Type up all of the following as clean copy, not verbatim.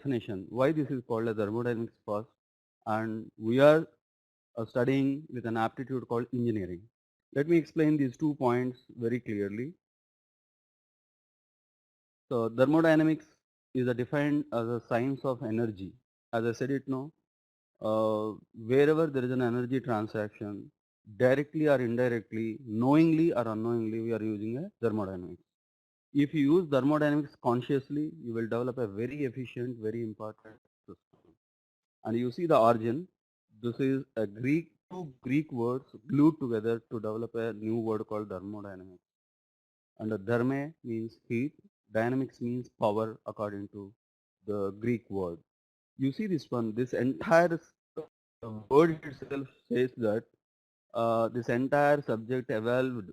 definition. Why this is called as thermodynamics first, and we are studying with an aptitude called engineering. Let me explain these 2 points very clearly. So thermodynamics is defined as a science of energy. As I said it now, wherever there is an energy transaction, directly or indirectly, knowingly or unknowingly, we are using a thermodynamics. If you use thermodynamics consciously, you will develop a very efficient, very important system. And you see the origin. This is a two Greek words glued together to develop a new word called thermodynamics. And the therme means heat, dynamics means power according to the Greek word. You see this one, this entire word itself says that this entire subject evolved,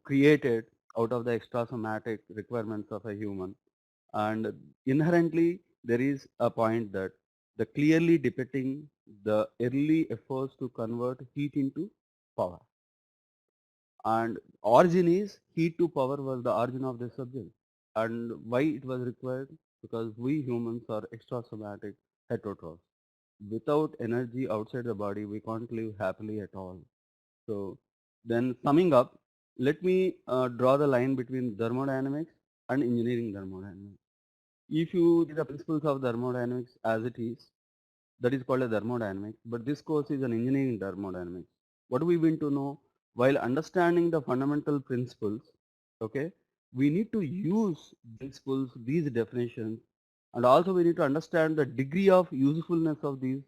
created out of the extrasomatic requirements of a human. And inherently there is a point that the clearly depicting the early efforts to convert heat into power. And origin is heat to power was the origin of this subject. And why it was required? Because we humans are extrasomatic heterotrophs. Without energy outside the body, we can't live happily at all. So then summing up, let me draw the line between thermodynamics and engineering thermodynamics. If you see the principles of thermodynamics as it is, that is called a thermodynamics, but this course is an engineering thermodynamics. What we want to know, while understanding the fundamental principles, okay, we need to use principles, these definitions, and also we need to understand the degree of usefulness of these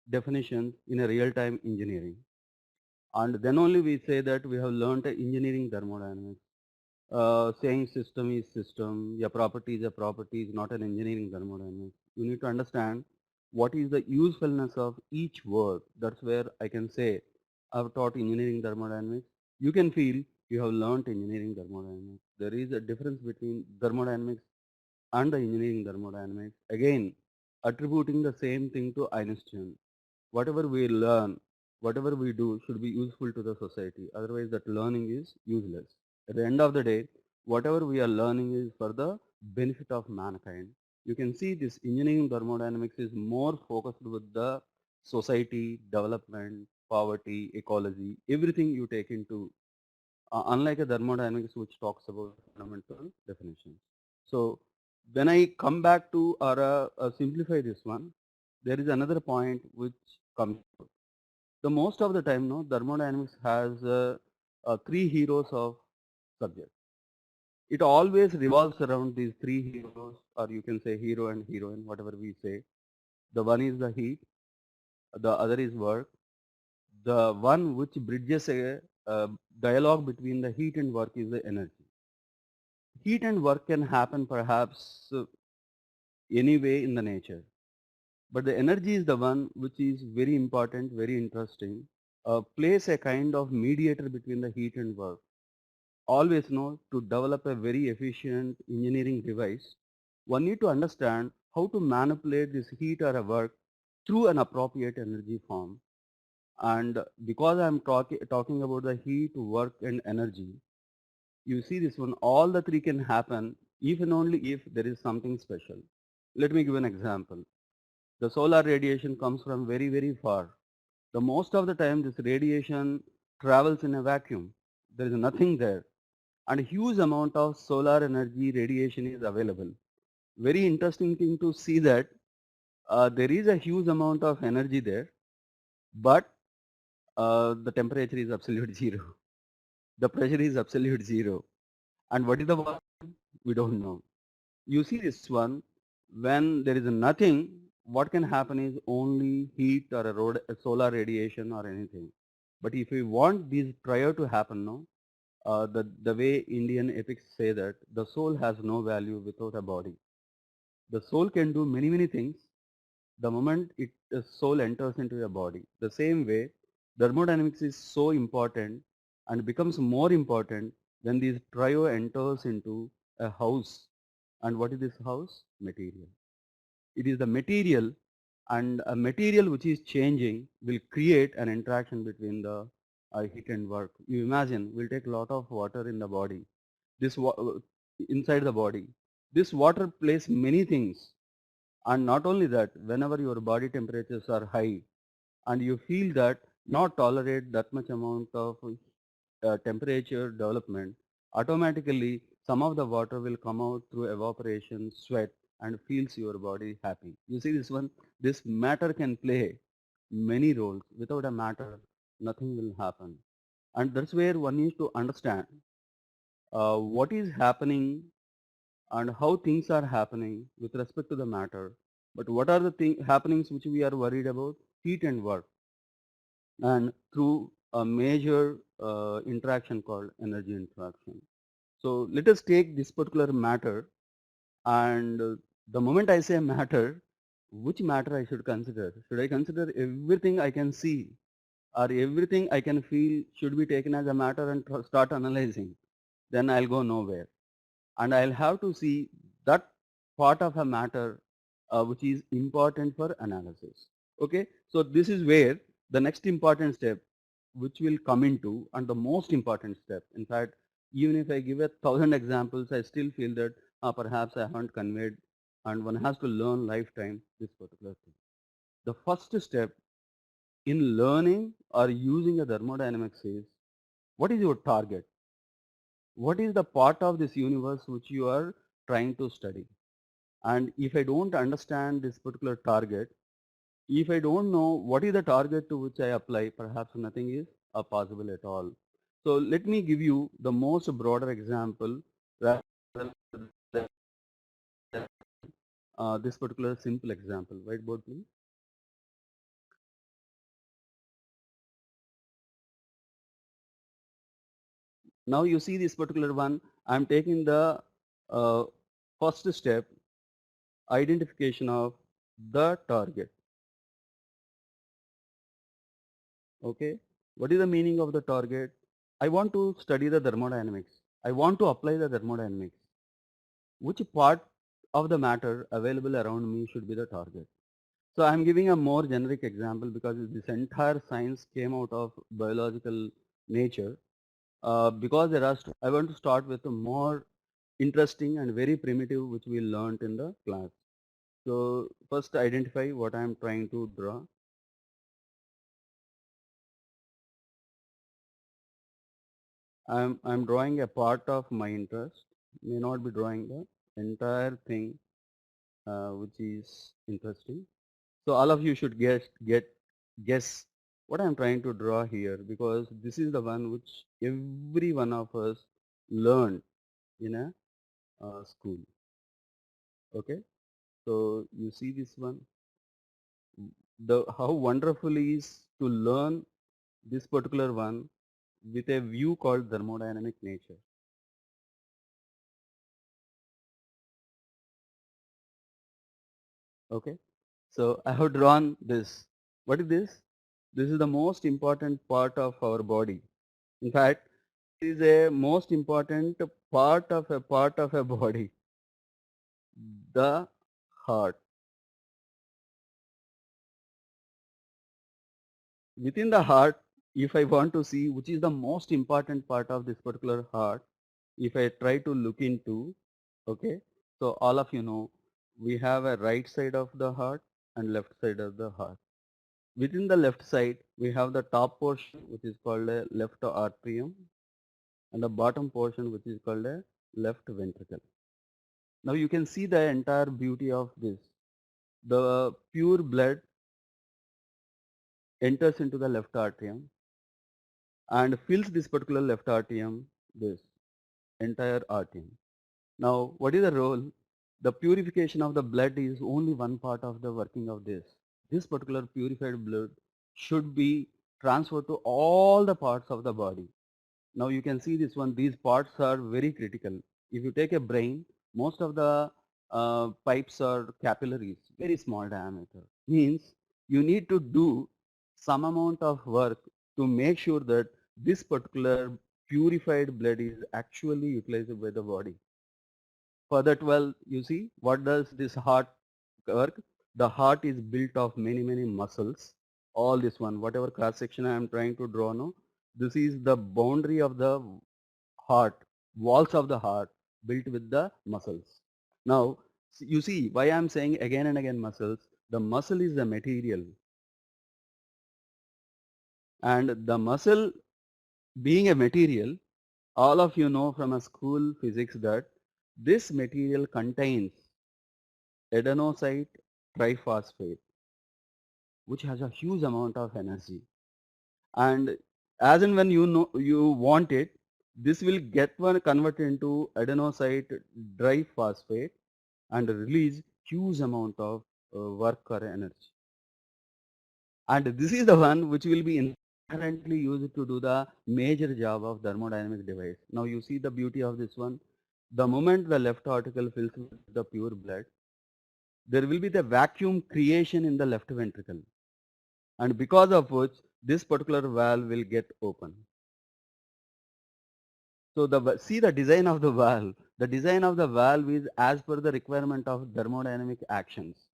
definitions in a real-time engineering. And then only we say that we have learned engineering thermodynamics. Saying system is system, a property is a property is not an engineering thermodynamics. You need to understand what is the usefulness of each word. That's where I can say I've taught engineering thermodynamics. You can feel you have learned engineering thermodynamics. There is a difference between thermodynamics and the engineering thermodynamics. Again, attributing the same thing to Einstein. Whatever we learn, whatever we do should be useful to the society. Otherwise that learning is useless. At the end of the day, whatever we are learning is for the benefit of mankind. You can see this engineering thermodynamics is more focused with the society, development, poverty, ecology, everything you take into, unlike a thermodynamics which talks about fundamental definitions. So when I come back to or simplify this one, there is another point which comes. The most of the time, no, thermodynamics has three heroes of subject. It always revolves around these three heroes, or you can say hero and heroine, whatever we say. The one is the heat, the other is work. The one which bridges a dialogue between the heat and work is the energy. Heat and work can happen perhaps anyway in the nature. But the energy is the one which is very important, very interesting, plays a kind of mediator between the heat and work. Always know to develop a very efficient engineering device, one need to understand how to manipulate this heat or a work through an appropriate energy form. And because I'm talking about the heat, work and energy, you see this one, all the three can happen if and only if there is something special. Let me give an example. The solar radiation comes from very, very far. The most of the time this radiation travels in a vacuum. There is nothing there. And a huge amount of solar energy radiation is available. Very interesting thing to see that there is a huge amount of energy there, but the temperature is absolute zero. The pressure is absolute zero. And what is the volume? We don't know. You see this one, when there is nothing, what can happen is only heat or a solar radiation or anything. But if we want these prior to happen, no, the way Indian epics say that the soul has no value without a body. The soul can do many, many things the moment the soul enters into your body. The same way, thermodynamics is so important and becomes more important when this trio enters into a house. And what is this house? Material. It is the material, and a material which is changing will create an interaction between the heat and work. You imagine, we'll take a lot of water in the body, inside the body. This water plays many things. And not only that, whenever your body temperatures are high and you feel that not tolerate that much amount of temperature development, automatically some of the water will come out through evaporation, sweat, and feels your body happy. You see this one, this matter can play many roles. Without a matter, nothing will happen. And that's where one needs to understand what is happening and how things are happening with respect to the matter. But what are the happenings which we are worried about? Heat and work, and through a major interaction called energy interaction. So let us take this particular matter, and the moment I say matter, which matter I should consider? Should I consider everything I can see or everything I can feel should be taken as a matter and start analyzing? Then I'll go nowhere. And I'll have to see that part of a matter which is important for analysis. Okay, so this is where the next important step which will come into, and the most important step. In fact, even if I give 1,000 examples, I still feel that perhaps I haven't conveyed, and one has to learn lifetime this particular thing. The first step in learning or using a thermodynamics is, what is your target? What is the part of this universe which you are trying to study? And if I don't understand this particular target, if I don't know what is the target to which I apply, perhaps nothing is possible at all. So let me give you the most broader example rather than this particular simple example. Whiteboard, please. Now you see this particular one. I'm taking the uh, first step, identification of the target. Okay. What is the meaning of the target? I want to study the thermodynamics. I want to apply the thermodynamics. Which part of the matter available around me should be the target? So I'm giving a more generic example because this entire science came out of biological nature. Because there are, I want to start with a more interesting and very primitive which we learned in the class. So first identify what I'm trying to draw. I'm drawing a part of my interest, may not be drawing the entire thing which is interesting. So all of you should guess what I'm trying to draw here, because this is the one which every one of us learned in a school. Okay, so you see this one, the how wonderful is to learn this particular one with a view called thermodynamic nature. Okay, so I have drawn this. What is this? This is the most important part of our body. In fact, it is a most important part of a body, the heart. Within the heart, if I want to see which is the most important part of this particular heart, if I try to look into, okay, so all of you know, we have a right side of the heart and left side of the heart. Within the left side, we have the top portion which is called a left atrium, and the bottom portion which is called a left ventricle. Now you can see the entire beauty of this. The pure blood enters into the left atrium and fills this particular left atrium, this entire atrium. Now, what is the role? The purification of the blood is only one part of the working of this. This particular purified blood should be transferred to all the parts of the body. Now you can see this one, these parts are very critical. If you take a brain, most of the pipes are capillaries, very small diameter. Means you need to do some amount of work to make sure that this particular purified blood is actually utilized by the body. For that, well, you see, what does this heart work? The heart is built of many, many muscles. All this one, whatever cross section I am trying to draw now, this is the boundary of the heart, walls of the heart built with the muscles. Now, You see why I'm saying again and again muscles. The muscle is the material, and the muscle being a material, all of you know from a school physics that this material contains adenosite triphosphate, which has a huge amount of energy. And as and when you know you want it, this will get one converted into adenosite diphosphate and release huge amount of work or energy. And this is the one which will be inherently used to do the major job of thermodynamic device. Now you see the beauty of this one. The moment the left article fills with the pure blood, there will be the vacuum creation in the left ventricle. And because of which this particular valve will get open. So see the design of the valve. The design of the valve is as per the requirement of thermodynamic actions.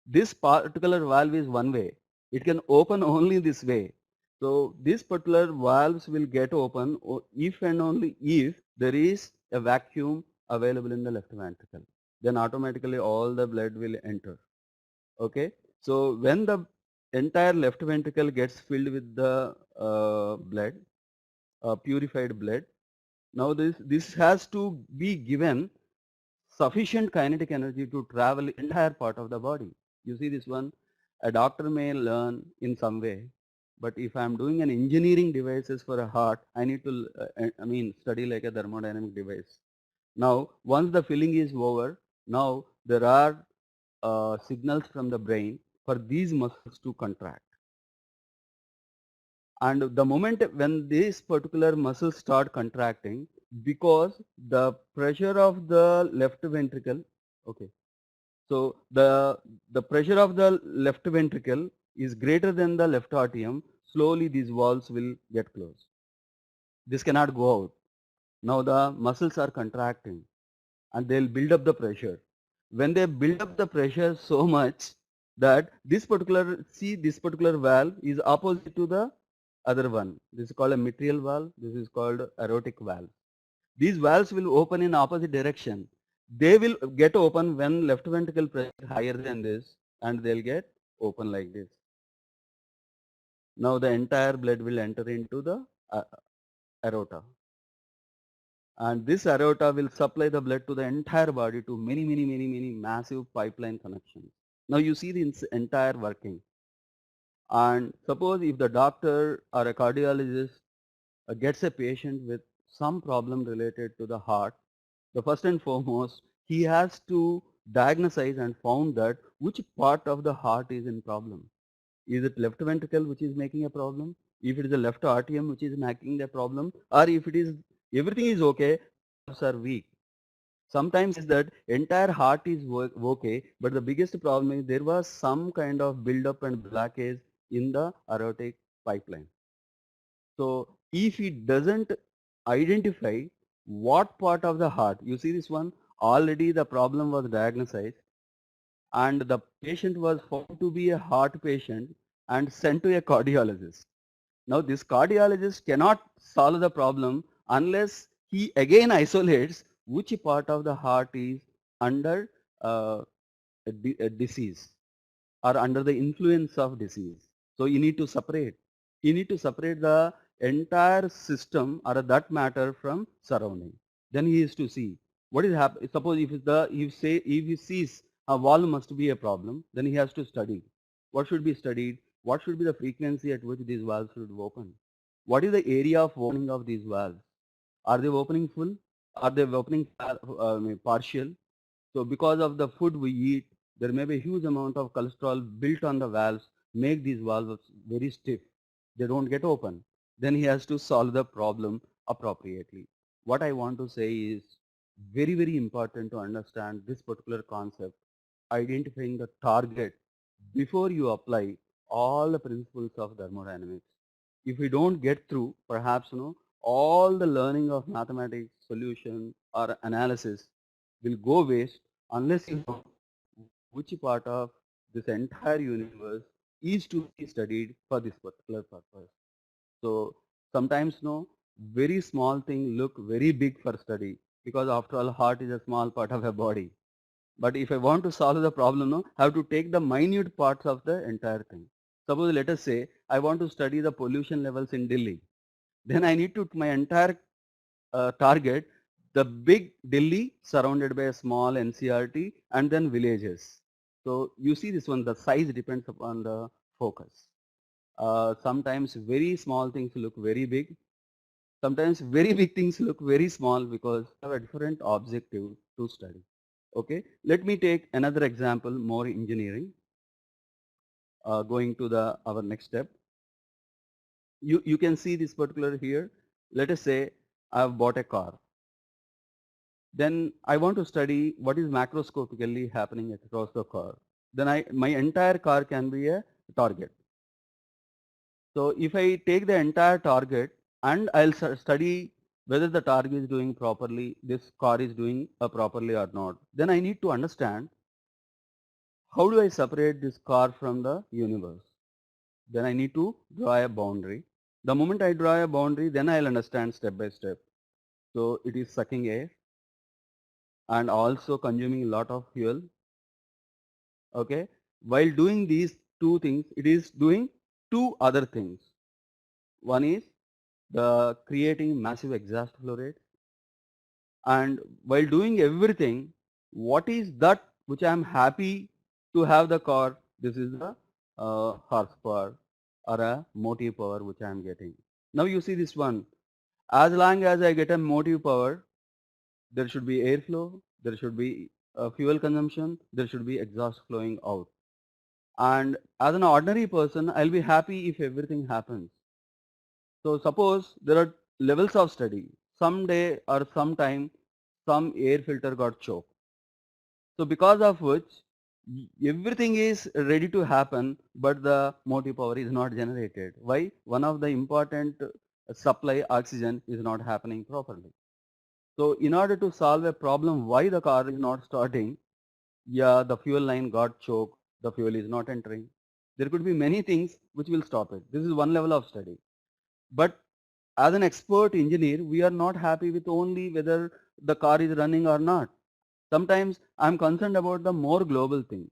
This particular valve is one way. It can open only this way. So these particular valves will get open if and only if there is a vacuum available in the left ventricle. Then automatically all the blood will enter. Okay. So when the entire left ventricle gets filled with the blood, purified blood, now this has to be given sufficient kinetic energy to travel entire part of the body. You see this one, a doctor may learn in some way, but if I am doing an engineering devices for a heart, I need to, study like a thermodynamic device. Now, once the filling is over, now there are signals from the brain for these muscles to contract. And the moment when these particular muscles start contracting, because the pressure of the left ventricle, okay, so the pressure of the left ventricle is greater than the left atrium, slowly these walls will get closed. This cannot go out. Now the muscles are contracting and they'll build up the pressure. When they build up the pressure so much that this particular valve is opposite to the other one. This is called a mitral valve. This is called aortic valve. These valves will open in opposite direction. They will get open when left ventricle pressure is higher than this, and they'll get open like this. Now the entire blood will enter into the aorta. And this aorta will supply the blood to the entire body to many massive pipeline connections. Now you see the entire working. And suppose if the doctor or a cardiologist gets a patient with some problem related to the heart, the first and foremost, he has to diagnose and found that which part of the heart is in problem. Is it left ventricle which is making a problem? If it is the left atrium which is making the problem, or if it is everything is okay, nerves are weak. Sometimes is that entire heart is okay, but the biggest problem is there was some kind of build-up and blockage in the aortic pipeline. So if he doesn't identify what part of the heart, you see this one, already the problem was diagnosed and the patient was found to be a heart patient and sent to a cardiologist. Now this cardiologist cannot solve the problem unless he again isolates which part of the heart is under a disease or under the influence of disease. So you need to separate. You need to separate the entire system or that matter from surrounding. Then he is to see what is happening. Suppose if he sees a valve must be a problem, then he has to study. What should be studied? What should be the frequency at which these valves should open? What is the area of opening of these valves? Are they opening full? Are they opening partial? So because of the food we eat, there may be a huge amount of cholesterol built on the valves, make these valves very stiff. They don't get open. Then he has to solve the problem appropriately. What I want to say is very important to understand this particular concept, identifying the target before you apply all the principles of thermodynamics. If we don't get through, perhaps all the learning of mathematics, solution or analysis will go waste unless you know which part of this entire universe is to be studied for this particular purpose. So sometimes very small thing look very big for study because after all heart is a small part of a body. But if I want to solve the problem, no, I have to take the minute parts of the entire thing. Suppose let us say I want to study the pollution levels in Delhi. Then I need to my entire target the big Delhi surrounded by a small NCRT and then villages. So you see this one, the size depends upon the focus. Sometimes very small things look very big. Sometimes very big things look very small because they have a different objective to study. Okay, let me take another example, more engineering. Going to the our next step. You can see this particular here. Let us say I have bought a car. Then I want to study what is macroscopically happening across the car. Then my entire car can be a target. So if I take the entire target and I'll study whether the target is doing properly, this car is doing properly or not, then I need to understand how do I separate this car from the universe. Then I need to draw a boundary. The moment I draw a boundary, then I'll understand step by step. So it is sucking air and also consuming a lot of fuel. Okay. While doing these two things, it is doing two other things. One is the creating massive exhaust flow rate. And while doing everything, what is that which I am happy to have the car? This is the horsepower or a motive power which I am getting. Now you see this one. As long as I get a motive power, there should be airflow, there should be fuel consumption, there should be exhaust flowing out. And as an ordinary person, I'll be happy if everything happens. So suppose there are levels of study. Someday or sometime some air filter got choked. So because of which everything is ready to happen, but the motive power is not generated. Why? One of the important supply oxygen is not happening properly. So in order to solve a problem why the car is not starting, yeah, the fuel line got choked, the fuel is not entering. There could be many things which will stop it. This is one level of study. But as an expert engineer, we are not happy with only whether the car is running or not. Sometimes I'm concerned about the more global thing.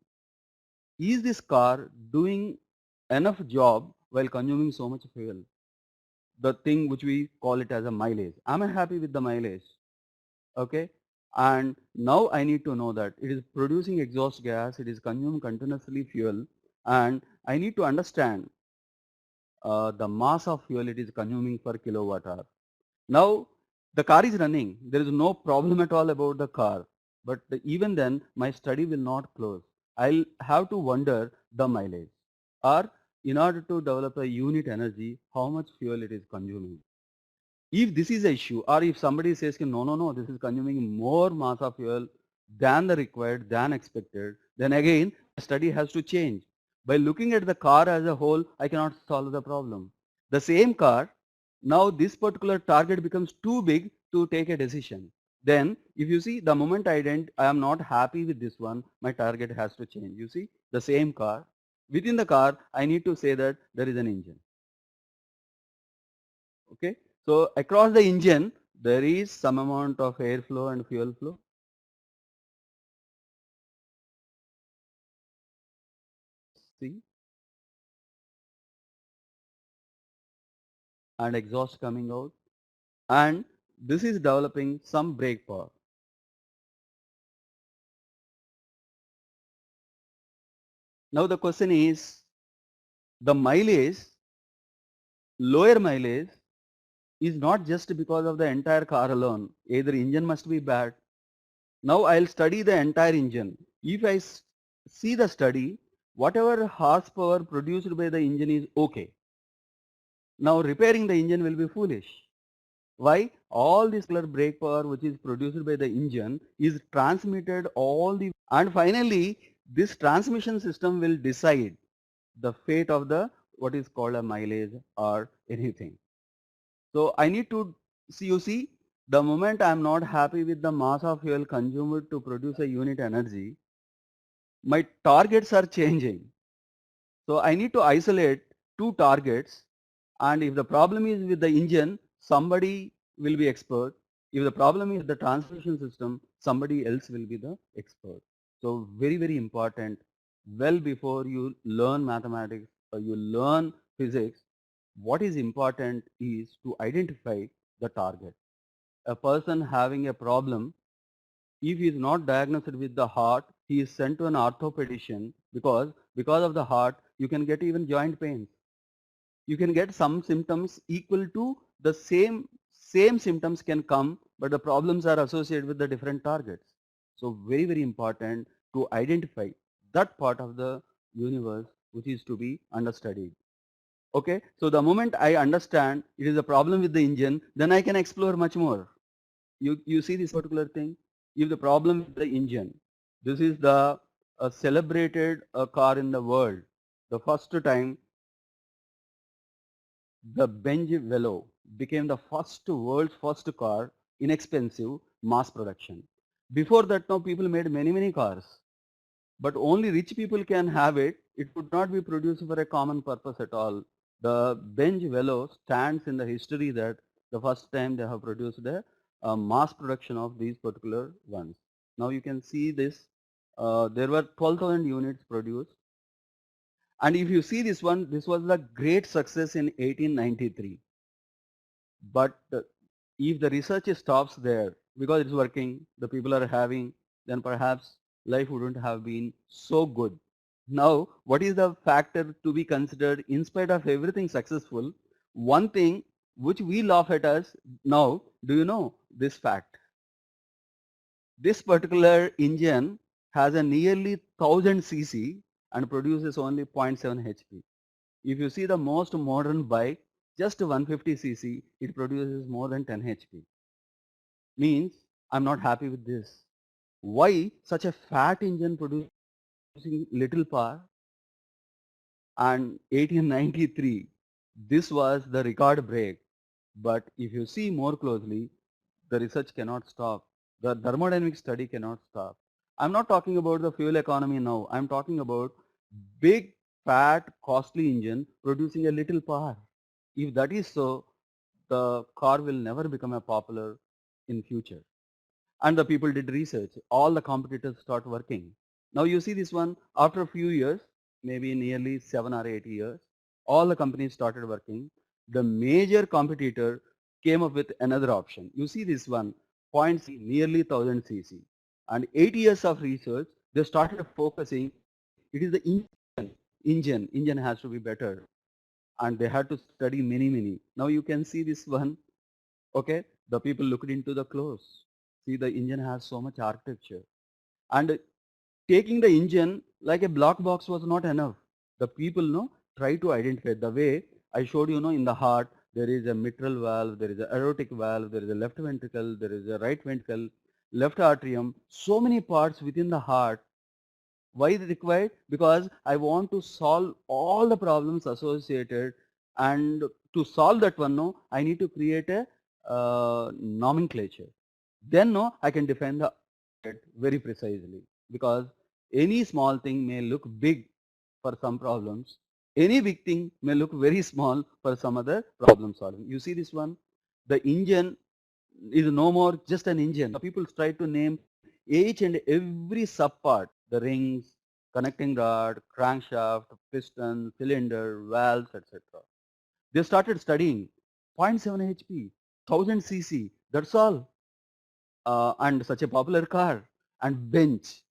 Is this car doing enough job while consuming so much fuel? The thing which we call it as a mileage. Am I happy with the mileage? Okay. And now I need to know that it is producing exhaust gas, it is consuming continuously fuel, and I need to understand the mass of fuel it is consuming per kilowatt hour. Now the car is running. There is no problem at all about the car. But even then my study will not close. I'll have to wonder the mileage. Or in order to develop a unit energy, how much fuel it is consuming. If this is the issue, or if somebody says, no, this is consuming more mass of fuel than the required, than expected, then again, the study has to change. By looking at the car as a whole, I cannot solve the problem. The same car, now this particular target becomes too big to take a decision. Then, if you see, the moment I am not happy with this one, my target has to change. You see, the same car. Within the car, I need to say that there is an engine. Okay. So across the engine, there is some amount of airflow and fuel flow. See, and exhaust coming out. And this is developing some brake power. Now the question is, the mileage, lower mileage is not just because of the entire car alone. Either engine must be bad. Now I'll study the entire engine. If I see the study, whatever horsepower produced by the engine is okay. Now repairing the engine will be foolish. Why? All this brake power which is produced by the engine is transmitted all the, and finally this transmission system will decide the fate of the what is called a mileage or anything. So I need to see, you see, the moment I am not happy with the mass of fuel consumed to produce a unit energy, my targets are changing. So I need to isolate two targets, and if the problem is with the engine, somebody will be expert. If the problem is the transmission system, somebody else will be the expert. So very, very important. Well before you learn mathematics or you learn physics, what is important is to identify the target. A person having a problem, if he is not diagnosed with the heart, he is sent to an orthopedician because of the heart, you can get even joint pains. You can get some symptoms equal to the same symptoms can come, but the problems are associated with the different targets. So very, very important to identify that part of the universe which is to be understudied. Okay, so the moment I understand it is a problem with the engine, then I can explore much more. You see this particular thing? If the problem with the engine, this is the celebrated car in the world. The first time the Benz Velo became the world's first car, inexpensive, mass production. Before that, now people made many, many cars, but only rich people can have it. It could not be produced for a common purpose at all. The Benz Velo stands in the history that the first time they have produced a mass production of these particular ones. Now you can see this. There were 12,000 units produced. And if you see this one, this was a great success in 1893. But if the research stops there because it's working, the people are having, then perhaps life wouldn't have been so good. Now, what is the factor to be considered in spite of everything successful? One thing which we laugh at us now, do you know this fact? This particular engine has a nearly 1000 cc and produces only 0.7 HP. If you see the most modern bike, just 150 cc, it produces more than 10 HP. Means I'm not happy with this. Why such a fat engine producing little power? And 1893, this was the record break. But if you see more closely, the research cannot stop. The thermodynamic study cannot stop. I'm not talking about the fuel economy now. I'm talking about big, fat, costly engine producing a little power. If that is so, the car will never become a popular in future. And the people did research. All the competitors start working. Now you see this one, after a few years, maybe nearly 7 or 8 years, all the companies started working. The major competitor came up with another option. You see this one, points nearly 1000 cc. And 8 years of research, they started focusing, it is the engine has to be better. And they had to study many. Now you can see this one, okay, the people looked into the clothes. See, the engine has so much architecture. And taking the engine like a black box was not enough. The people try to identify the way I showed in the heart, there is a mitral valve, there is a aortic valve, there is a left ventricle, there is a right ventricle, left atrium, so many parts within the heart. Why is it required? Because I want to solve all the problems associated, and to solve that one, I need to create a nomenclature. Then I can define the very precisely, because any small thing may look big for some problems. Any big thing may look very small for some other problem solving. You see this one, the engine is no more just an engine. People try to name each and every subpart, the rings, connecting rod, crankshaft, piston, cylinder, valves, etc. They started studying 0.7 HP, 1000 cc, that's all. And such a popular car, and bench.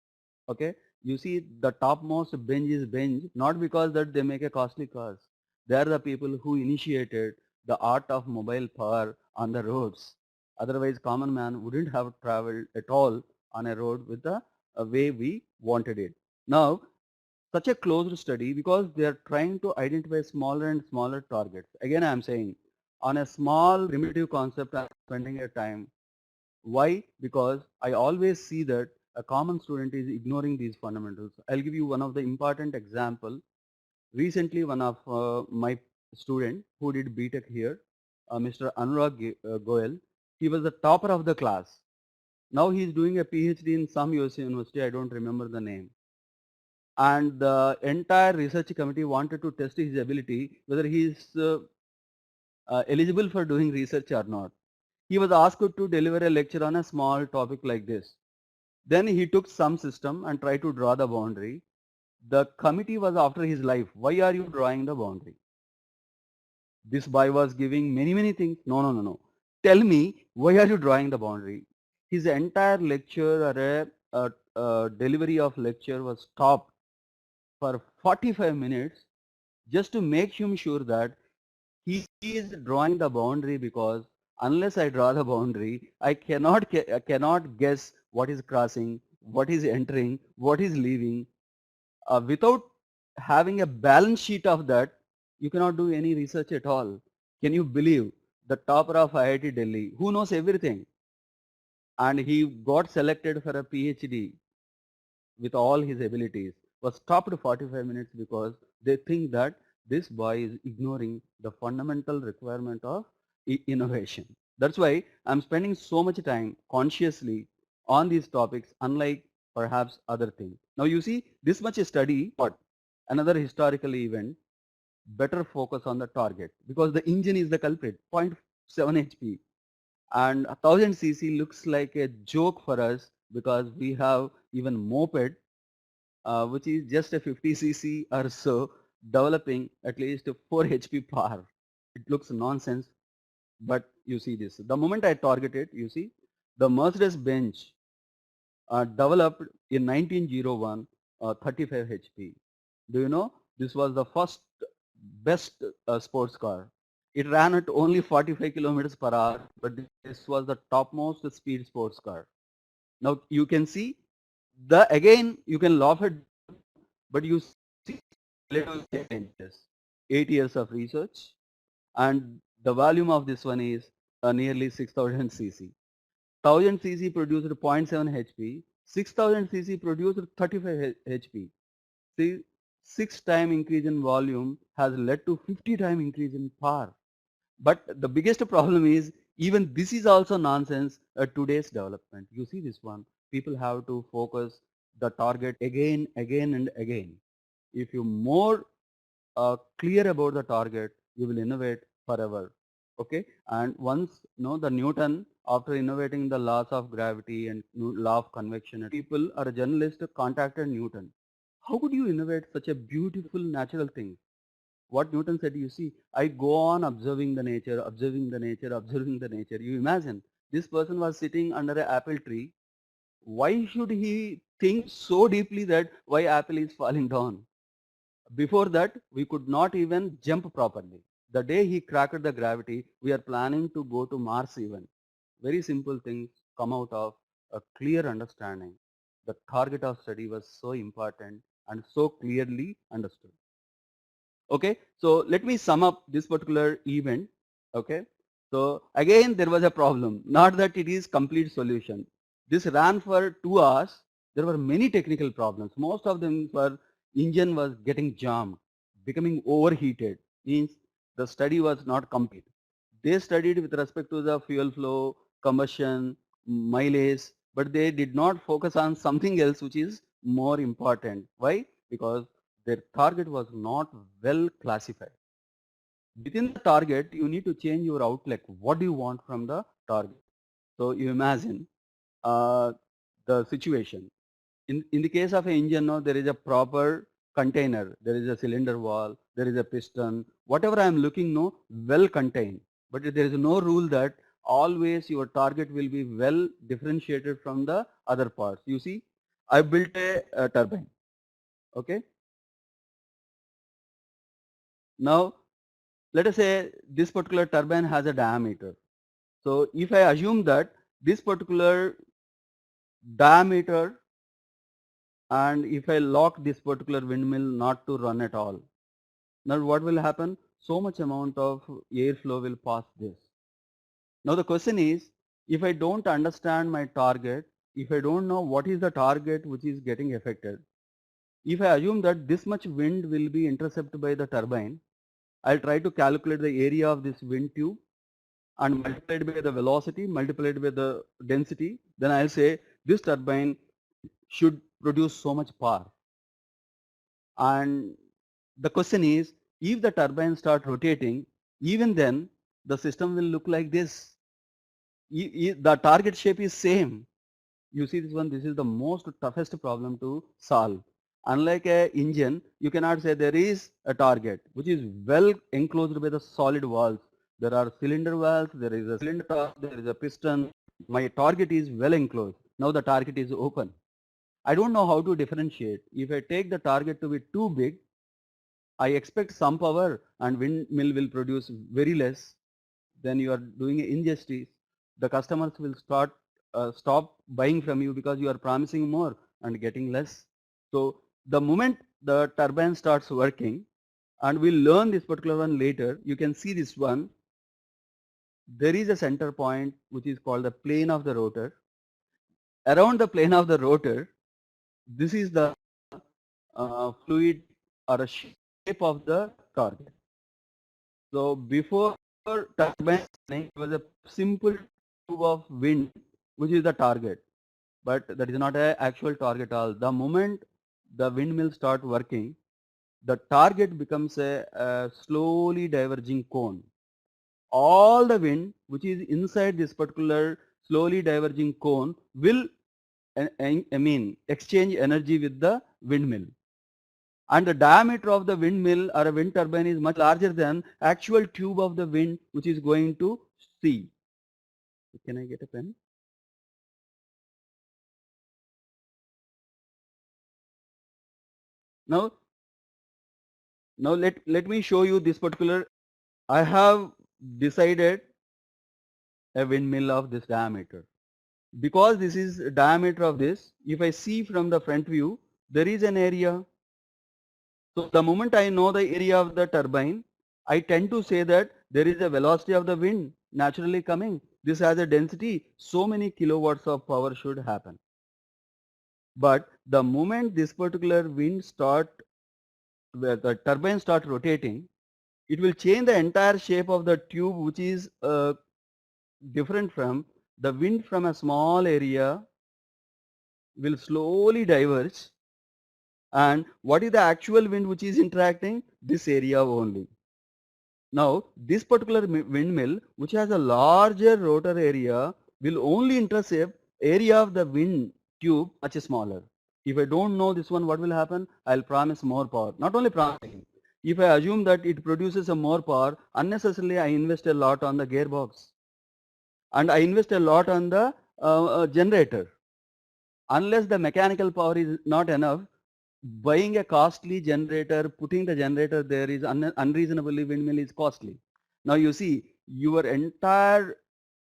Okay, you see the topmost bench is bench not because that they make a costly cars. They are the people who initiated the art of mobile power on the roads. Otherwise, common man wouldn't have traveled at all on a road with the way we wanted it. Now, such a closed study, because they are trying to identify smaller and smaller targets. Again, I am saying on a small primitive concept, I am spending a time. Why? Because I always see that a common student is ignoring these fundamentals. I'll give you one of the important example. Recently, one of my student who did BTech here, Mr. Anurag Goel, he was the topper of the class. Now he is doing a PhD in some US university, I don't remember the name. And the entire research committee wanted to test his ability, whether he is eligible for doing research or not. He was asked to deliver a lecture on a small topic like this. Then he took some system and tried to draw the boundary. The committee was after his life. Why are you drawing the boundary? This boy was giving many things. No, no, no, no. Tell me, why are you drawing the boundary? His entire lecture or a delivery of lecture was stopped for 45 minutes just to make him sure that he is drawing the boundary, because unless I draw the boundary, I cannot guess what is crossing, what is entering, what is leaving. Without having a balance sheet of that, you cannot do any research at all. Can you believe the topper of IIT Delhi, who knows everything, and he got selected for a PhD with all his abilities, was stopped 45 minutes because they think that this boy is ignoring the fundamental requirement of innovation. That's why I'm spending so much time consciously on these topics, unlike perhaps other things. Now you see this much study, but another historical event, better focus on the target, because the engine is the culprit, 0.7 HP, and 1000 cc looks like a joke for us because we have even moped, which is just a 50 cc or so, developing at least 4 HP power. It looks nonsense, but you see this. The moment I target it, you see, the Mercedes Benz developed in 1901, 35 HP. Do you know, this was the first best sports car. It ran at only 45 kilometers per hour, but this was the topmost speed sports car. Now you can see, the again you can laugh at, but you see little changes. 8 years of research, and the volume of this one is nearly 6000 cc. 1000 cc produced 0.7 HP, 6000 cc produced 35 HP. See, 6 time increase in volume has led to 50 time increase in power. But the biggest problem is, even this is also nonsense at today's development. You see this one, people have to focus the target again, and again. If you more clear about the target, you will innovate forever. Okay, and once the Newton, after innovating the laws of gravity and law of convection, people or a journalist contacted Newton. How could you innovate such a beautiful natural thing? What Newton said, you see, I go on observing the nature, observing the nature, observing the nature. You imagine, this person was sitting under an apple tree. Why should he think so deeply that why apple is falling down? Before that, we could not even jump properly. The day he cracked the gravity, we are planning to go to Mars even. Very simple things come out of a clear understanding. The target of study was so important and so clearly understood. Okay, so let me sum up this particular event. Okay, so again there was a problem, not that it is complete solution. This ran for 2 hours. There were many technical problems. Most of them were engine was getting jammed, becoming overheated, means the study was not complete. They studied with respect to the fuel flow, combustion, mileage, but they did not focus on something else which is more important. Why? Because their target was not well classified. Within the target, you need to change your outlook. What do you want from the target? So you imagine the situation. In the case of an engine, now there is a proper container. There is a cylinder wall. There is a piston. Whatever I am looking, no, well contained. But there is no rule that always your target will be well differentiated from the other parts. You see, I built a turbine. Okay. Now let us say this particular turbine has a diameter. So if I assume that this particular diameter, and if I lock this particular windmill not to run at all, now what will happen? So much amount of airflow will pass this. Now the question is, if I don't understand my target, if I don't know what is the target which is getting affected, if I assume that this much wind will be intercepted by the turbine, I'll try to calculate the area of this wind tube and multiplied by the velocity, multiplied by the density, then I'll say this turbine should produce so much power. And the question is, if the turbine start rotating, even then the system will look like this. The target shape is same. You see this one, this is the most toughest problem to solve. Unlike a engine, you cannot say there is a target which is well enclosed by the solid walls. There are cylinder valves, there is a cylinder top, there is a piston. My target is well enclosed. Now the target is open. I don't know how to differentiate. If I take the target to be too big, I expect some power and windmill will produce very less. Then you are doing injustice. The customers will stop buying from you because you are promising more and getting less. So the moment the turbine starts working, and we'll learn this particular one later, you can see this one. There is a center point which is called the plane of the rotor. Around the plane of the rotor, this is the fluid or a shape of the target. So before turbine, it was a simple tube of wind, which is the target, but that is not an actual target at all. The moment the windmill start working, the target becomes a slowly diverging cone. All the wind which is inside this particular slowly diverging cone will, exchange energy with the windmill. And the diameter of the windmill or a wind turbine is much larger than actual tube of the wind which is going to sea. Can I get a pen? Now, let me show you this particular. I have decided a windmill of this diameter. Because this is diameter of this, if I see from the front view, there is an area. So the moment I know the area of the turbine, I tend to say that there is a velocity of the wind naturally coming. This has a density, so many kilowatts of power should happen. But the moment this particular wind where the turbine start rotating, it will change the entire shape of the tube, which is different from the wind from a small area will slowly diverge. And what is the actual wind which is interacting? This area only. Now, this particular windmill, which has a larger rotor area, will only intercept area of the wind tube much smaller. If I don't know this one, what will happen? I'll promise more power. Not only promising. If I assume that it produces a more power, unnecessarily I invest a lot on the gearbox. And I invest a lot on the generator. Unless the mechanical power is not enough, buying a costly generator, putting the generator there is unreasonably windmill is costly. Now you see, your entire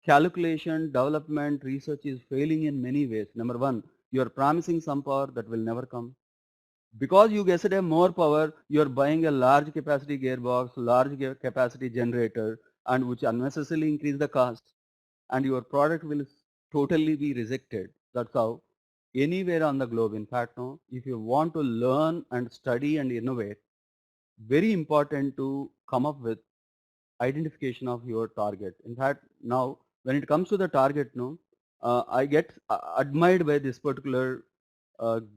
calculation, development, research is failing in many ways. Number one, you are promising some power that will never come. Because you guessed a more power, you are buying a large capacity gearbox, large capacity generator, and which unnecessarily increase the cost, and your product will totally be rejected. That's how anywhere on the globe, in fact, no, if you want to learn and study and innovate, very important to come up with identification of your target. In fact, now when it comes to the target, no, I get admired by this particular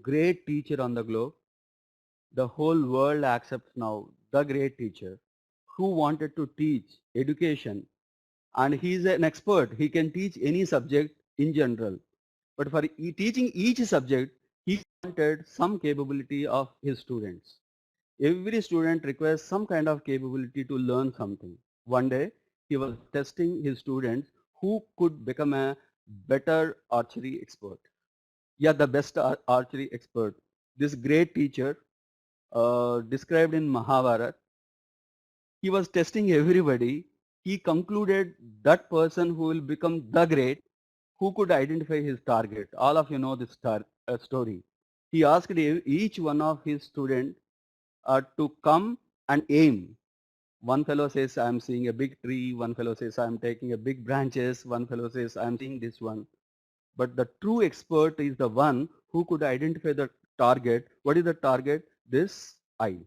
great teacher on the globe. The whole world accepts now the great teacher who wanted to teach education, and he is an expert. He can teach any subject in general. But for teaching each subject, he wanted some capability of his students. Every student requires some kind of capability to learn something. One day, he was testing his students who could become a better archery expert. Yeah, the best archery expert. This great teacher, described in Mahabharata, he was testing everybody. He concluded that person who will become the great, who could identify his target. All of you know this story. He asked each one of his students to come and aim. One fellow says, I am seeing a big tree. One fellow says, I am taking a big branches. One fellow says, I am seeing this one. But the true expert is the one who could identify the target. What is the target? This eye.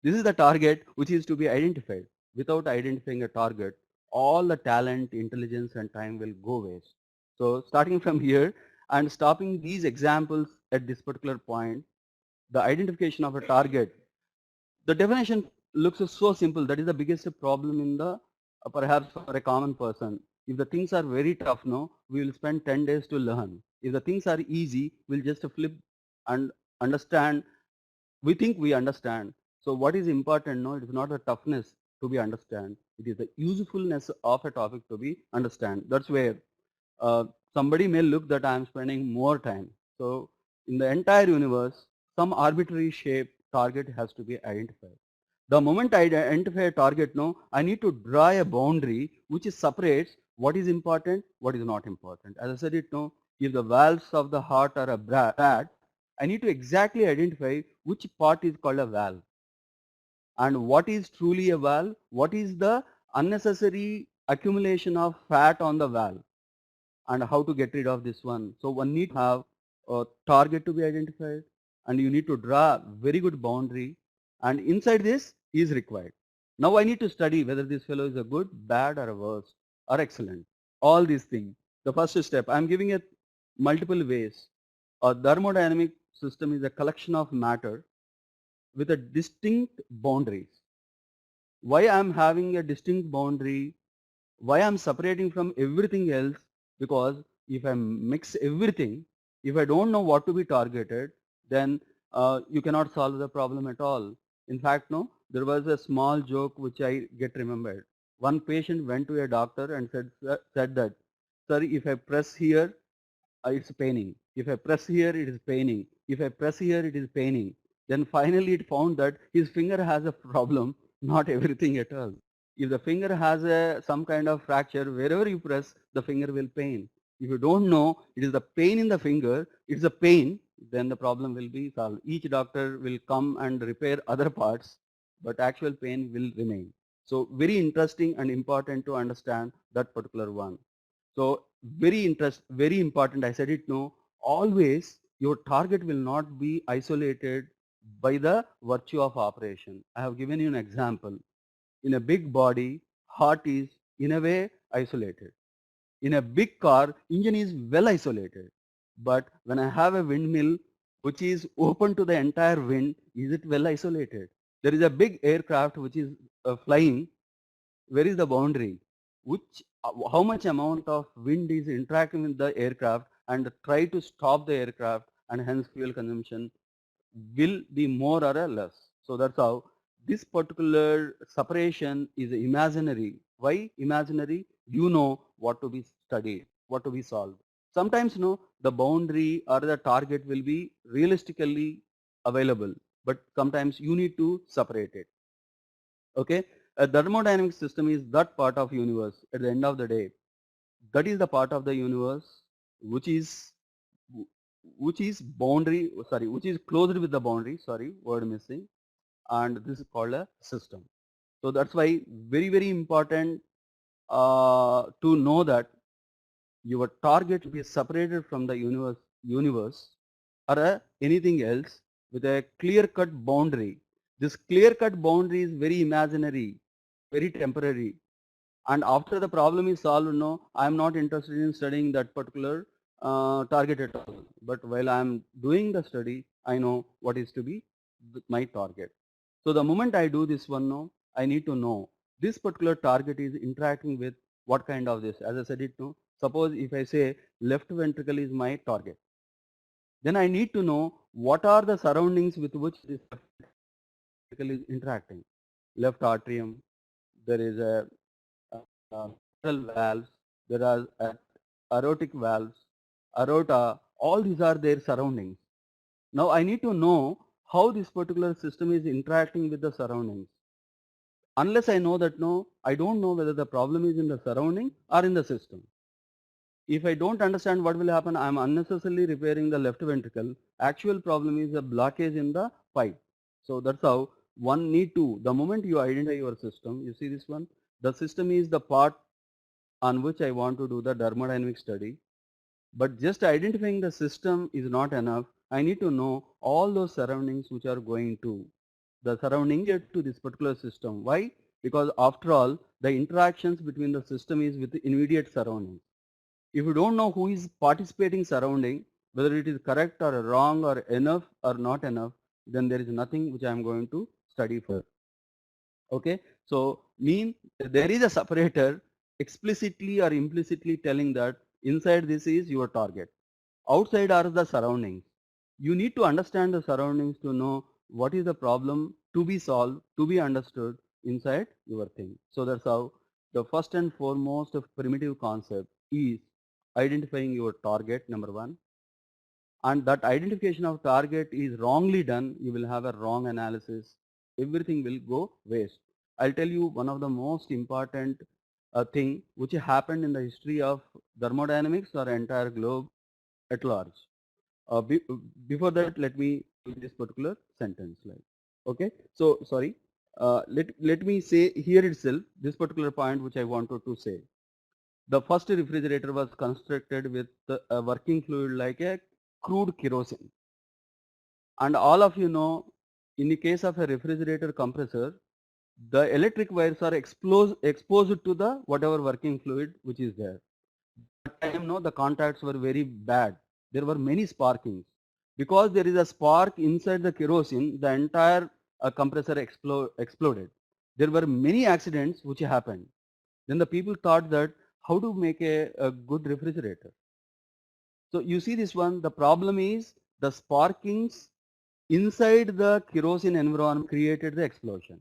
This is the target which is to be identified. Without identifying a target, all the talent, intelligence and time will go waste. So starting from here and stopping these examples at this particular point, the identification of a target, the definition looks so simple. That is the biggest problem in the perhaps for a common person. If the things are very tough, no, we will spend 10 days to learn. If the things are easy, we'll just flip and understand. We think we understand. So what is important? No, it is not the toughness to be understand. It is the usefulness of a topic to be understand. That's where uh, somebody may look that I am spending more time. So in the entire universe, some arbitrary shape target has to be identified. The moment I identify a target, no, I need to draw a boundary which separates what is important, what is not important. As I said it, no, if the valves of the heart are a bad, I need to exactly identify which part is called a valve and what is truly a valve, what is the unnecessary accumulation of fat on the valve and how to get rid of this one. So one need to have a target to be identified and you need to draw very good boundary and inside this is required. Now I need to study whether this fellow is a good, bad or a worst or excellent. All these things. The first step, I am giving it multiple ways. A thermodynamic system is a collection of matter with a distinct boundaries. Why I am having a distinct boundary, why I'm separating from everything else, because if I mix everything, if I don't know what to be targeted, then you cannot solve the problem at all. In fact, no, there was a small joke which I get remembered. One patient went to a doctor and said that, sir, if I press here, it's paining. If I press here, it is paining. If I press here, it is paining. Then finally it found that his finger has a problem, not everything at all. If the finger has some kind of fracture, wherever you press, the finger will pain. If you don't know it is the pain in the finger, it's the pain, then the problem will be solved. Each doctor will come and repair other parts, but actual pain will remain. So very interesting and important to understand that particular one. So very important, I said it no, always your target will not be isolated by the virtue of operation. I have given you an example. In a big body, heart is in a way isolated. In a big car, engine is well isolated. But when I have a windmill which is open to the entire wind, is it well isolated? There is a big aircraft which is flying. Where is the boundary? Which, how much amount of wind is interacting with the aircraft and try to stop the aircraft and hence fuel consumption will be more or less. So that's how this particular separation is imaginary. Why imaginary? You know what to be studied, what to be solved. Sometimes no, the boundary or the target will be realistically available, but sometimes you need to separate it. Okay, a thermodynamic system is that part of universe at the end of the day. That is the part of the universe which is boundary, sorry, which is closed with the boundary, sorry, word missing, and this is called a system. So that's why very important to know that your target will be separated from the universe or anything else with a clear cut boundary. This clear cut boundary is very imaginary, very temporary, and after the problem is solved, no, I am not interested in studying that particular target at all. But while I am doing the study, I know what is to be my target. So the moment I do this one, no, I need to know this particular target is interacting with what kind of this. As I said it, no, suppose if I say left ventricle is my target, then I need to know what are the surroundings with which this ventricle is interacting. Left atrium, there is a mitral valves, there are aortic valves, aorta, all these are their surroundings. Now I need to know how this particular system is interacting with the surroundings. Unless I know that, no, I don't know whether the problem is in the surrounding or in the system. If I don't understand what will happen, I am unnecessarily repairing the left ventricle. Actual problem is a blockage in the pipe. So that's how one need to, the moment you identify your system, you see this one, the system is the part on which I want to do the thermodynamic study. But just identifying the system is not enough. I need to know all those surroundings which are going to the surrounding to this particular system. Why? Because after all, the interactions between the system is with the immediate surroundings. If you don't know who is participating surrounding, whether it is correct or wrong or enough or not enough, then there is nothing which I am going to study for. Okay, so mean there is a separator explicitly or implicitly telling that inside this is your target. Outside are the surroundings. You need to understand the surroundings to know what is the problem to be solved, to be understood inside your thing. So that's how the first and foremost of primitive concept is identifying your target, number one. And that identification of target is wrongly done, you will have a wrong analysis. Everything will go waste. I'll tell you one of the most important thing which happened in the history of thermodynamics or entire globe at large. Uh, be, Before that, let me do this particular sentence. Like, okay, so sorry. Let me say here itself this particular point which I wanted to say. The first refrigerator was constructed with a working fluid like a crude kerosene. And all of you know, in the case of a refrigerator compressor, the electric wires are exposed to the whatever working fluid which is there. At the time, no, the contacts were very bad. There were many sparkings. Because there is a spark inside the kerosene, the entire compressor exploded. There were many accidents which happened. Then the people thought that how to make a good refrigerator. So you see this one, the problem is the sparkings inside the kerosene environment created the explosion.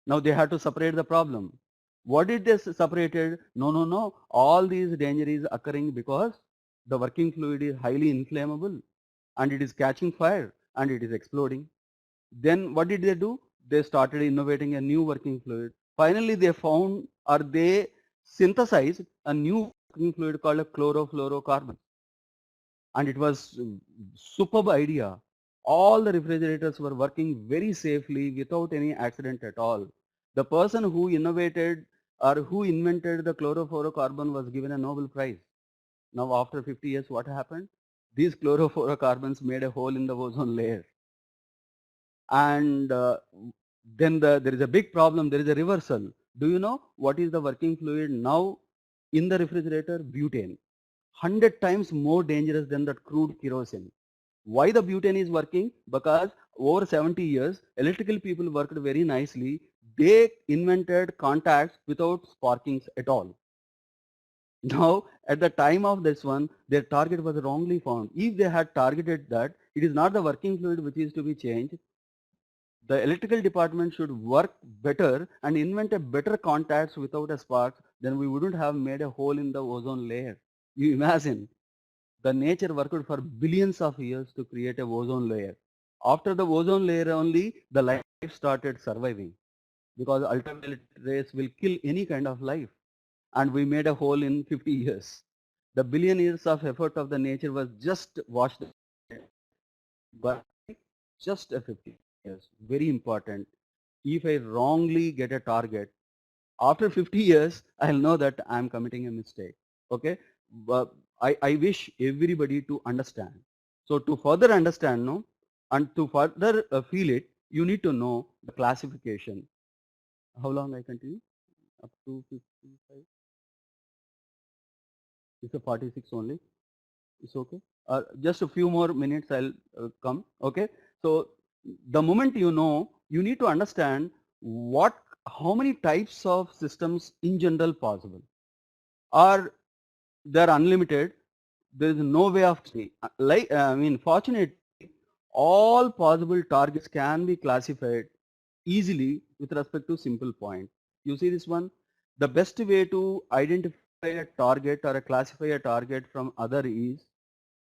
Now they had to separate the problem. What did they separated? No, no, no. All these danger is occurring because the working fluid is highly inflammable and it is catching fire and it is exploding. Then what did they do? They started innovating a new working fluid. Finally, they found or they synthesized a new working fluid called a chlorofluorocarbon. And it was superb idea. All the refrigerators were working very safely without any accident at all. The person who innovated or who invented the chlorofluorocarbon was given a Nobel Prize. Now after 50 years, what happened? These chlorofluorocarbons made a hole in the ozone layer. And then there is a big problem, there is a reversal. Do you know what is the working fluid now in the refrigerator? Butane. 100 times more dangerous than that crude kerosene. Why the butane is working? Because over 70 years, electrical people worked very nicely. They invented contacts without sparkings at all. Now, at the time of this one, their target was wrongly found. If they had targeted that, it is not the working fluid which is to be changed. The electrical department should work better and invent a better contacts without a spark, then we wouldn't have made a hole in the ozone layer. You imagine, the nature worked for billions of years to create a ozone layer. After the ozone layer only, the life started surviving because ultraviolet rays will kill any kind of life. And we made a hole in 50 years. The billion years of effort of the nature was just washed by just a 50 years. Very important. If I wrongly get a target, after 50 years, I'll know that I'm committing a mistake. Okay? But I wish everybody to understand. So to further understand, no, and to further feel it, you need to know the classification. How long I continue? Up to 55? It's a 46 only. It's okay. Just a few more minutes I'll come. Okay. So the moment you know, you need to understand how many types of systems in general possible. Or they're unlimited. There is no way of fortunately, all possible targets can be classified easily with respect to simple point. You see this one? The best way to identify a target or classify a target from other is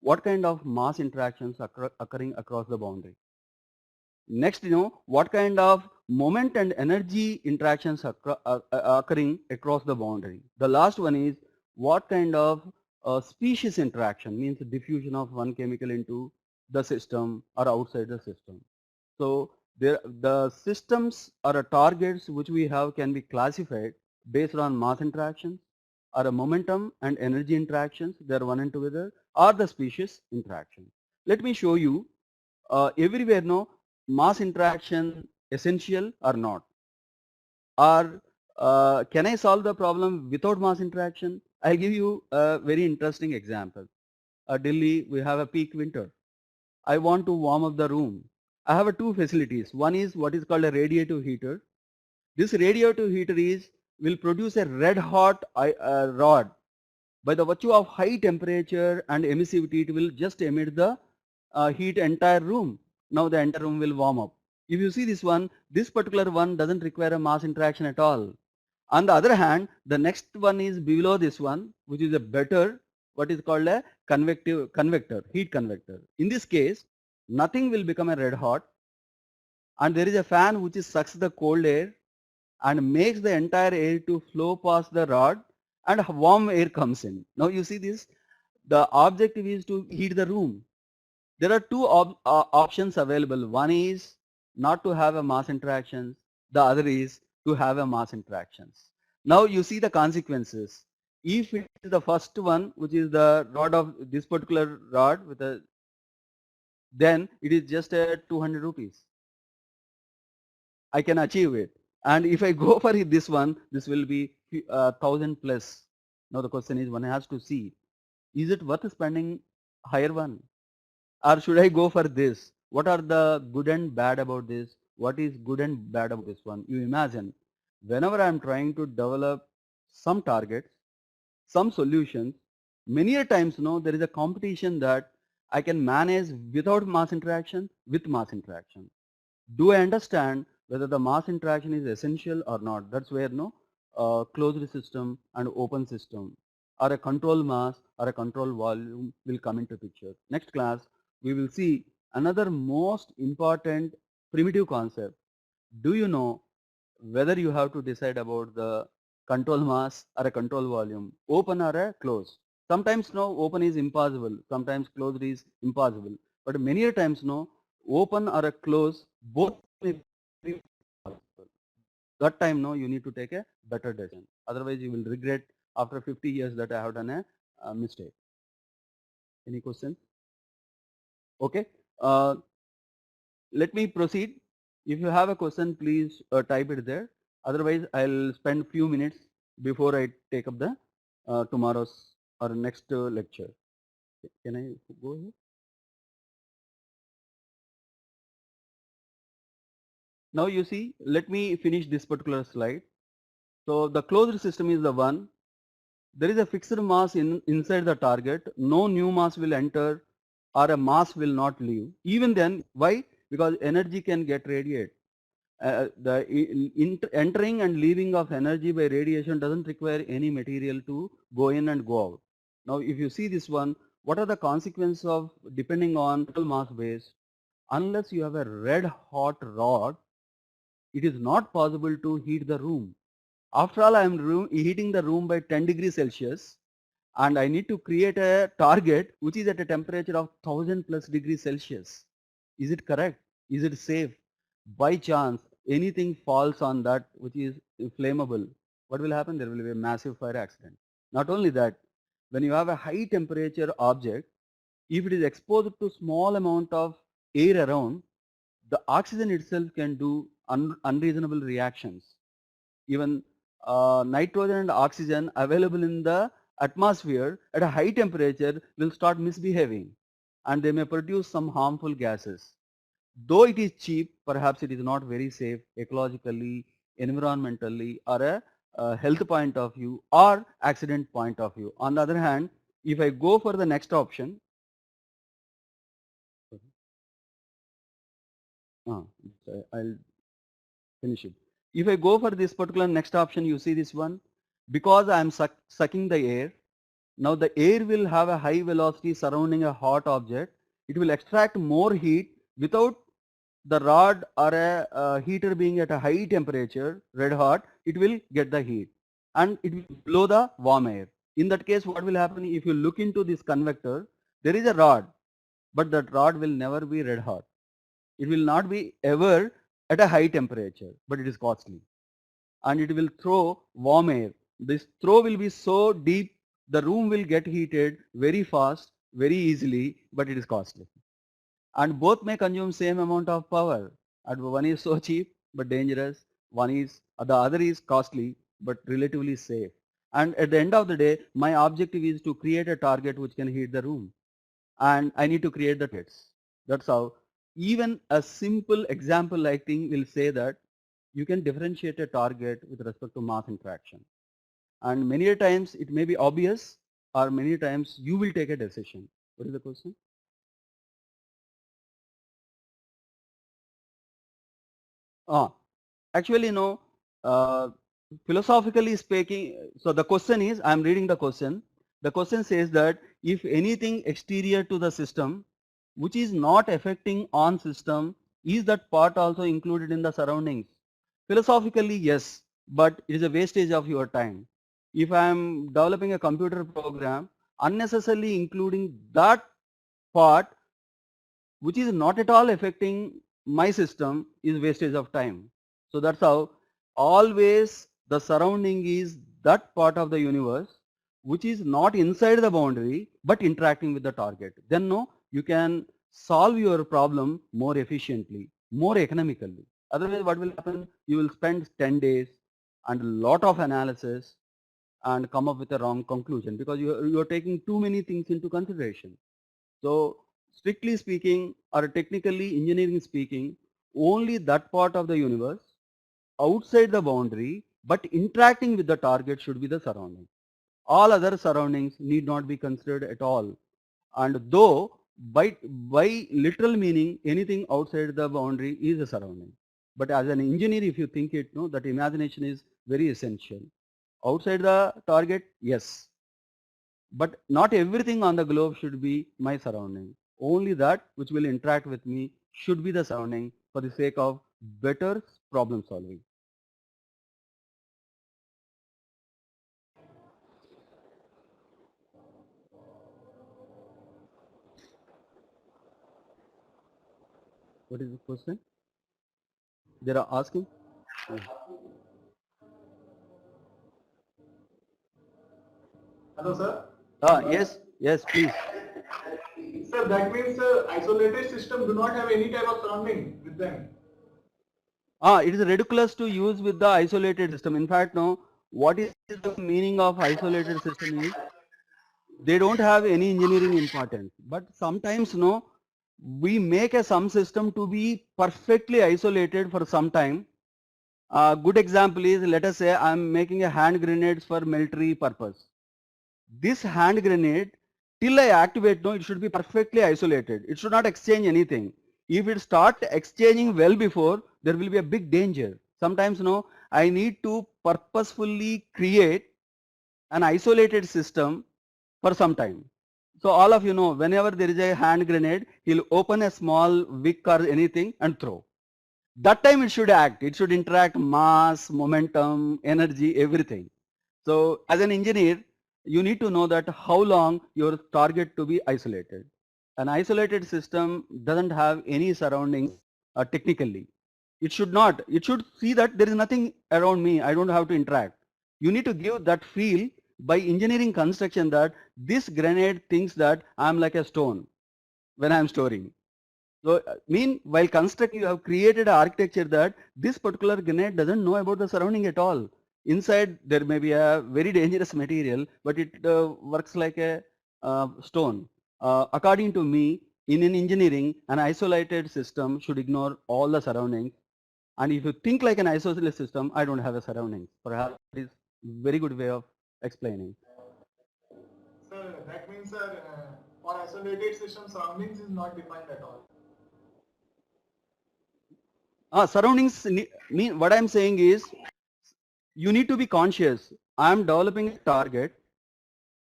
what kind of mass interactions occurring across the boundary. Next, what kind of moment and energy interactions occurring across the boundary. The last one is what kind of species interaction, means diffusion of one chemical into the system or outside the system. So the systems or targets which we have can be classified based on mass interactions or a momentum and energy interactions, they are one and together, or the species interaction. Let me show you everywhere no mass interaction essential or not, or can I solve the problem without mass interaction? I'll give you a very interesting example. Delhi, we have a peak winter. I want to warm up the room. I have two facilities. One is what is called a radiative heater. This radiative heater will produce a red hot rod By the virtue of high temperature and emissivity, it will just emit the heat entire room. Now the entire room will warm up. If you see this particular one doesn't require a mass interaction at all. On the other hand, the next one is below this one, which is a better, what is called a convector, heat convector. In this case, nothing will become a red hot, and there is a fan which sucks the cold air and makes the entire air to flow past the rod, and warm air comes in. Now you see this, the objective is to heat the room. There are two options available. One is not to have a mass interactions. The other is to have a mass interactions. Now you see the consequences. If it is the first one, which is the rod of this particular rod with a, then it is just a 200 rupees. I can achieve it. And if I go for this one, this will be 1000 plus. Now the question is, one has to see, is it worth spending higher one? Or should I go for this? What are the good and bad about this? What is good and bad about this one? You imagine, whenever I am trying to develop some targets, some solutions, many a times there is a competition that I can manage without mass interaction, with mass interaction. Do I understand whether the mass interaction is essential or not? That's where closed system and open system, or a control mass or a control volume will come into picture. Next class we will see another most important primitive concept. Do you know whether you have to decide about the control mass or a control volume, open or a closed? Sometimes open is impossible, sometimes closed is impossible, but many a times open or a close, both may be possible. That time you need to take a better decision. Otherwise you will regret after 50 years that I have done a mistake. Any questions? Okay. Let me proceed. If you have a question, please type it there. Otherwise, I'll spend few minutes before I take up the tomorrow's or next lecture. Can I go here? Now you see, let me finish this particular slide. So the closed system is the one. There is a fixed mass inside the target. No new mass will enter or a mass will not leave. Even then, why? Because energy can get radiated. The entering and leaving of energy by radiation doesn't require any material to go in and go out. Now if you see this one, what are the consequences of depending on total mass base? Unless you have a red hot rod, it is not possible to heat the room. After all, I am heating the room by 10 degrees Celsius, and I need to create a target which is at a temperature of 1000 plus degrees Celsius. Is it correct? Is it safe? By chance anything falls on that which is flammable, what will happen? There will be a massive fire accident. Not only that, when you have a high temperature object, if it is exposed to small amount of air around, the oxygen itself can do unreasonable reactions. Even nitrogen and oxygen available in the atmosphere at a high temperature will start misbehaving, and they may produce some harmful gases. Though it is cheap, perhaps it is not very safe ecologically, environmentally, or a health point of view or accident point of view. On the other hand, if I go for the next option, I'll finish it. If I go for this particular next option, you see this one, because I am sucking the air. Now the air will have a high velocity surrounding a hot object. It will extract more heat without the rod or a heater being at a high temperature, red hot. It will get the heat and it will blow the warm air. In that case, what will happen? If you look into this convector, there is a rod, but that rod will never be red hot. It will not be ever at a high temperature, but it is costly, and it will throw warm air. This throw will be so deep, the room will get heated very fast, very easily, but it is costly. And both may consume same amount of power. And one is so cheap but dangerous. The other is costly but relatively safe. And at the end of the day, my objective is to create a target which can heat the room. And I need to create the targets. That's how. Even a simple example like thing will say that you can differentiate a target with respect to mass interaction. And many a times it may be obvious, or many times you will take a decision. What is the question? Actually, no. Uh, Philosophically speaking, so the question is, I am reading the question. The question says that if anything exterior to the system, which is not affecting on system, is that part also included in the surroundings? Philosophically, yes, but it is a wastage of your time. If I am developing a computer program, unnecessarily including that part which is not at all affecting my system is wastage of time. So that's how always the surrounding is that part of the universe which is not inside the boundary but interacting with the target. Then no, you can solve your problem more efficiently, more economically. Otherwise what will happen? You will spend 10 days and a lot of analysis and come up with a wrong conclusion because you are taking too many things into consideration. So strictly speaking or technically engineering speaking, only that part of the universe outside the boundary but interacting with the target should be the surrounding. All other surroundings need not be considered at all. And though by literal meaning anything outside the boundary is a surrounding. But as an engineer, if you think it, no, that imagination is very essential. Outside the target, yes, but not everything on the globe should be my surrounding. Only that which will interact with me should be the surrounding for the sake of better problem solving. What is the question? They are asking? Hello, sir. Yes, yes, please. Sir, that means isolated system do not have any type of surrounding with them. It is ridiculous to use with the isolated system. In fact, no, what is the meaning of isolated system is they don't have any engineering importance. But sometimes, no, we make a some system to be perfectly isolated for some time. A good example is, let us say I'm making a hand grenades for military purpose. This hand grenade, till I activate, no, it should be perfectly isolated. It should not exchange anything. If it start exchanging well before, there will be a big danger. Sometimes, no, I need to purposefully create an isolated system for some time. So all of you know, whenever there is a hand grenade, he'll open a small wick or anything and throw. That time it should act. It should interact mass, momentum, energy, everything. So as an engineer, you need to know that how long your target to be isolated. An isolated system doesn't have any surroundings technically. It should not. It should see that there is nothing around me. I don't have to interact. You need to give that feel by engineering construction that this grenade thinks that I'm like a stone when I'm storing. So mean while constructing you have created an architecture that this particular grenade doesn't know about the surrounding at all. Inside there may be a very dangerous material but it works like a stone. According to me, in an engineering an isolated system should ignore all the surroundings, and if you think like an isolated system, I don't have a surroundings. Perhaps it is very good way of explaining. Sir, that means for isolated system, surroundings is not defined at all. Surroundings mean what I'm saying is you need to be conscious. I'm developing a target.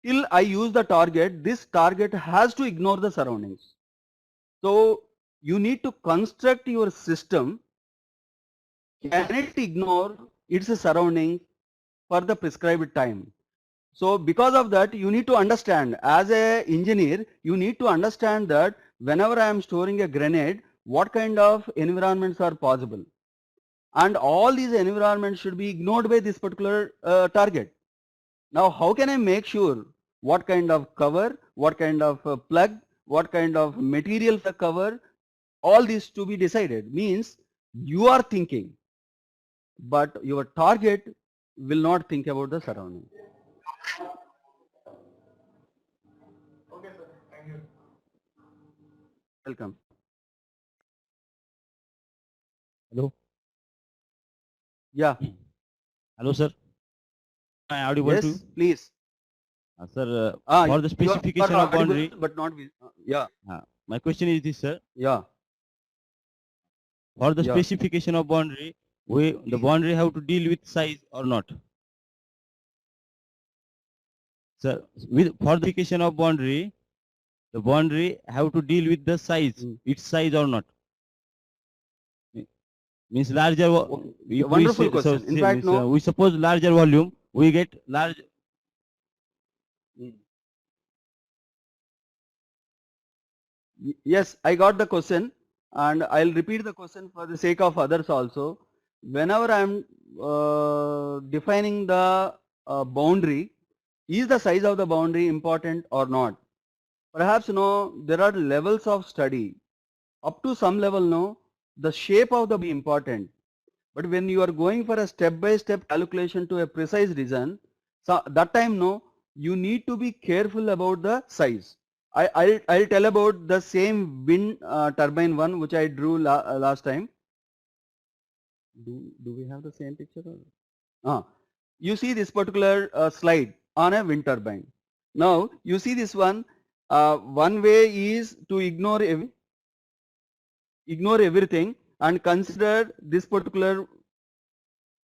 Till I use the target, this target has to ignore the surroundings. So you need to construct your system. Can it ignore its surroundings for the prescribed time? So because of that, you need to understand as a engineer, you need to understand that whenever I am storing a grenade, what kind of environments are possible. And all these environments should be ignored by this particular target. Now, how can I make sure what kind of cover, what kind of plug, what kind of material for cover, all these to be decided means you are thinking, but your target will not think about the surrounding. Okay, sir. Thank you. Welcome. Hello. Yeah. Hello, sir. Am I audible to Yes, you? please. Sir, Ah, for the you are specification of audible, boundary, but not yeah, my question is this, sir. yeah, For the yeah. specification of boundary, the boundary have to deal with size or not? Sir, for the specification of boundary, the boundary have to deal with the size, Mm. its size or not? Means larger. Okay. If we Wonderful say, question. In fact, means, no. we suppose larger volume, we get large. Mm. Yes, I got the question, and I'll repeat the question for the sake of others also. Whenever I'm defining the boundary, is the size of the boundary important or not? Perhaps no, there are levels of study. Up to some level, no, the shape of the be important. But when you are going for a step-by-step calculation to a precise reason, so that time no, you need to be careful about the size. I'll tell about the same wind turbine one which I drew last time. Do we have the same picture? You see this particular slide on a wind turbine. Now you see this one. One way is to ignore everything and consider this particular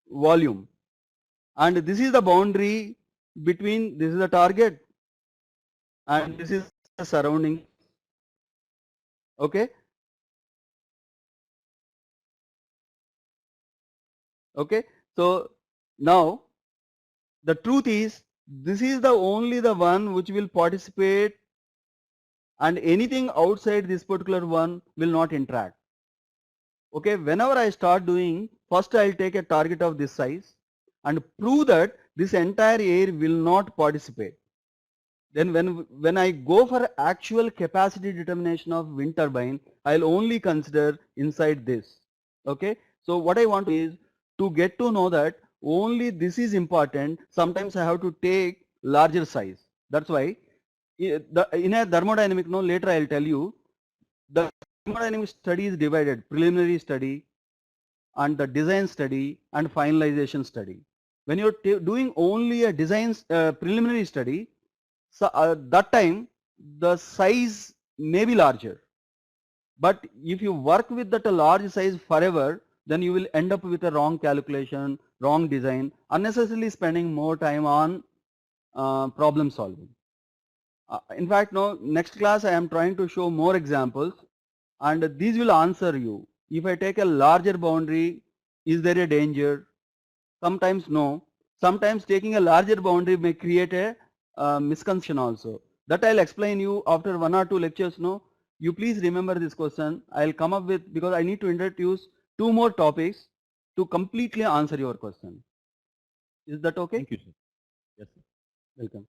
volume, and this is the boundary between, this is the target and this is the surrounding. Okay, okay. So now the truth is, this is the only the one which will participate, and anything outside this particular one will not interact. Okay, whenever I start doing, first I'll take a target of this size and prove that this entire air will not participate. Then when I go for actual capacity determination of wind turbine, I'll only consider inside this. Okay, so what I want is to get to know that only this is important. Sometimes I have to take larger size. That's why in a thermodynamic, no, later I'll tell you, the thermodynamic study is divided: preliminary study and the design study and finalization study. When you're doing only a design preliminary study, so that time the size may be larger, but if you work with that a large size forever, then you will end up with a wrong calculation, wrong design, unnecessarily spending more time on problem solving. In fact, no, next class I am trying to show more examples, and these will answer you. If I take a larger boundary, is there a danger? Sometimes no. Sometimes taking a larger boundary may create a misconception also. That I'll explain you after 1 or 2 lectures. No, you please remember this question. I'll come up with, because I need to introduce 2 more topics to completely answer your question. Is that okay? Thank you, sir. Yes, sir. Welcome.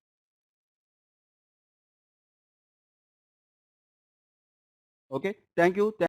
Okay. Thank you.